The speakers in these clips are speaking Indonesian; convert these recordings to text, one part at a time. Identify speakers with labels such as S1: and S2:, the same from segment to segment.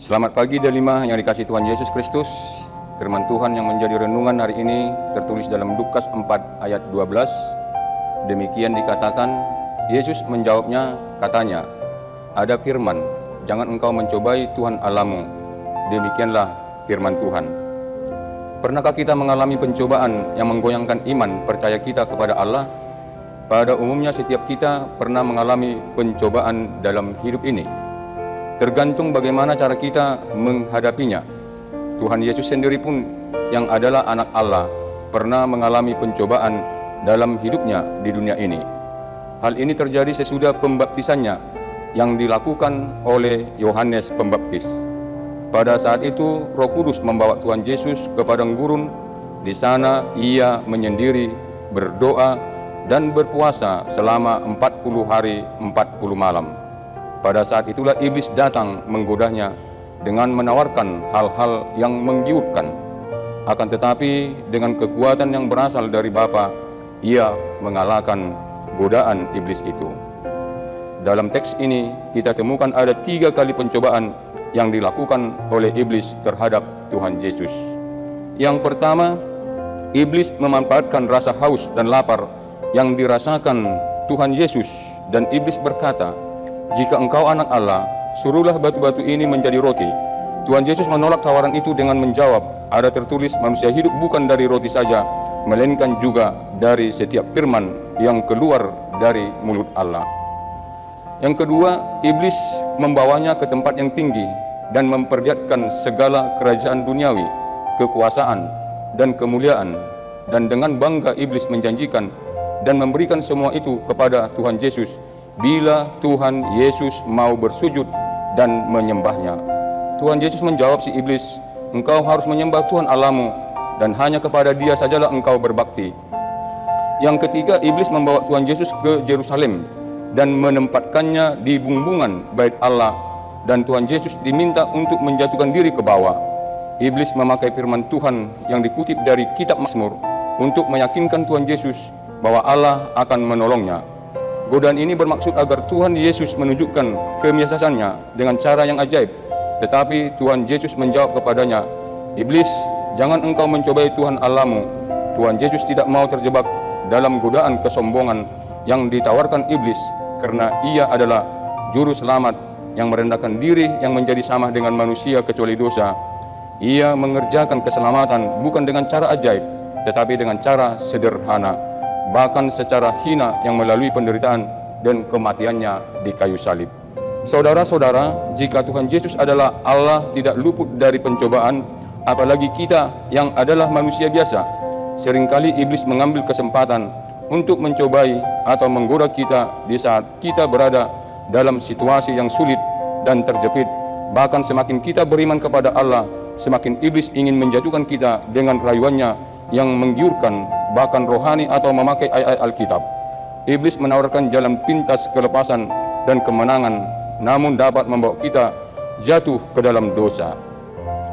S1: Selamat pagi Delima yang dikasihi Tuhan Yesus Kristus. Firman Tuhan yang menjadi renungan hari ini tertulis dalam Lukas 4 ayat 12. Demikian dikatakan, Yesus menjawabnya, katanya, ada firman, jangan engkau mencobai Tuhan Allahmu. Demikianlah firman Tuhan. Pernahkah kita mengalami pencobaan yang menggoyangkan iman percaya kita kepada Allah? Pada umumnya setiap kita pernah mengalami pencobaan dalam hidup ini. Tergantung bagaimana cara kita menghadapinya. Tuhan Yesus sendiri pun yang adalah anak Allah pernah mengalami pencobaan dalam hidupnya di dunia ini. Hal ini terjadi sesudah pembaptisannya yang dilakukan oleh Yohanes Pembaptis. Pada saat itu Roh Kudus membawa Tuhan Yesus ke padang gurun. Di sana ia menyendiri, berdoa dan berpuasa selama 40 hari 40 malam. Pada saat itulah iblis datang menggodanya dengan menawarkan hal-hal yang menggiurkan. Akan tetapi dengan kekuatan yang berasal dari Bapa, ia mengalahkan godaan iblis itu. Dalam teks ini kita temukan ada 3 kali pencobaan yang dilakukan oleh iblis terhadap Tuhan Yesus. Yang pertama, iblis memanfaatkan rasa haus dan lapar yang dirasakan Tuhan Yesus, dan iblis berkata, jika engkau anak Allah, suruhlah batu-batu ini menjadi roti. Tuhan Yesus menolak tawaran itu dengan menjawab, ada tertulis manusia hidup bukan dari roti saja, melainkan juga dari setiap firman yang keluar dari mulut Allah. Yang kedua, iblis membawanya ke tempat yang tinggi dan memperlihatkan segala kerajaan duniawi, kekuasaan, dan kemuliaan. Dan dengan bangga iblis menjanjikan dan memberikan semua itu kepada Tuhan Yesus bila Tuhan Yesus mau bersujud dan menyembahnya. Tuhan Yesus menjawab si iblis, engkau harus menyembah Tuhan Allahmu dan hanya kepada Dia sajalah engkau berbakti. Yang ketiga, iblis membawa Tuhan Yesus ke Yerusalem dan menempatkannya di bumbungan bait Allah, dan Tuhan Yesus diminta untuk menjatuhkan diri ke bawah. Iblis memakai firman Tuhan yang dikutip dari kitab Mazmur untuk meyakinkan Tuhan Yesus bahwa Allah akan menolongnya. Godaan ini bermaksud agar Tuhan Yesus menunjukkan kebiasaan-Nya dengan cara yang ajaib. Tetapi Tuhan Yesus menjawab kepadanya, iblis, jangan engkau mencobai Tuhan Allahmu. Tuhan Yesus tidak mau terjebak dalam godaan kesombongan yang ditawarkan iblis, karena ia adalah juru selamat yang merendahkan diri, yang menjadi sama dengan manusia kecuali dosa. Ia mengerjakan keselamatan bukan dengan cara ajaib, tetapi dengan cara sederhana, bahkan secara hina yang melalui penderitaan dan kematiannya di kayu salib. Saudara-saudara, jika Tuhan Yesus adalah Allah tidak luput dari pencobaan, apalagi kita yang adalah manusia biasa. Seringkali iblis mengambil kesempatan untuk mencobai atau menggoda kita di saat kita berada dalam situasi yang sulit dan terjepit. Bahkan semakin kita beriman kepada Allah, semakin iblis ingin menjatuhkan kita dengan rayuannya yang menggiurkan, bahkan rohani atau memakai ayat-ayat Alkitab. Iblis menawarkan jalan pintas kelepasan dan kemenangan, namun dapat membawa kita jatuh ke dalam dosa.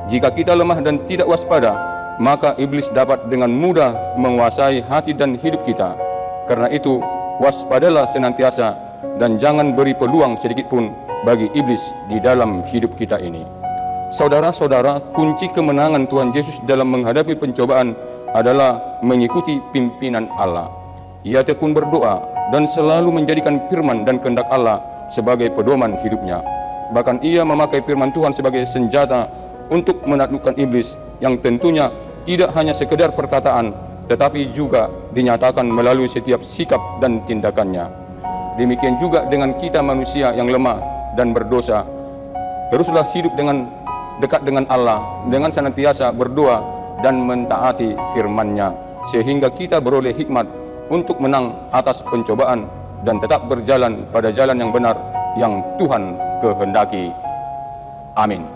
S1: Jika kita lemah dan tidak waspada, maka iblis dapat dengan mudah menguasai hati dan hidup kita. Karena itu, waspadalah senantiasa dan jangan beri peluang sedikit pun bagi iblis di dalam hidup kita ini. Saudara-saudara, kunci kemenangan Tuhan Yesus dalam menghadapi pencobaan adalah mengikuti pimpinan Allah. Ia tekun berdoa dan selalu menjadikan firman dan kehendak Allah sebagai pedoman hidupnya. Bahkan ia memakai firman Tuhan sebagai senjata untuk menaklukkan iblis, yang tentunya tidak hanya sekedar perkataan, tetapi juga dinyatakan melalui setiap sikap dan tindakannya. Demikian juga dengan kita manusia yang lemah dan berdosa. Teruslah hidup dengan dekat dengan Allah, dengan senantiasa berdoa dan mentaati firman-Nya, sehingga kita beroleh hikmat untuk menang atas pencobaan dan tetap berjalan pada jalan yang benar yang Tuhan kehendaki. Amin.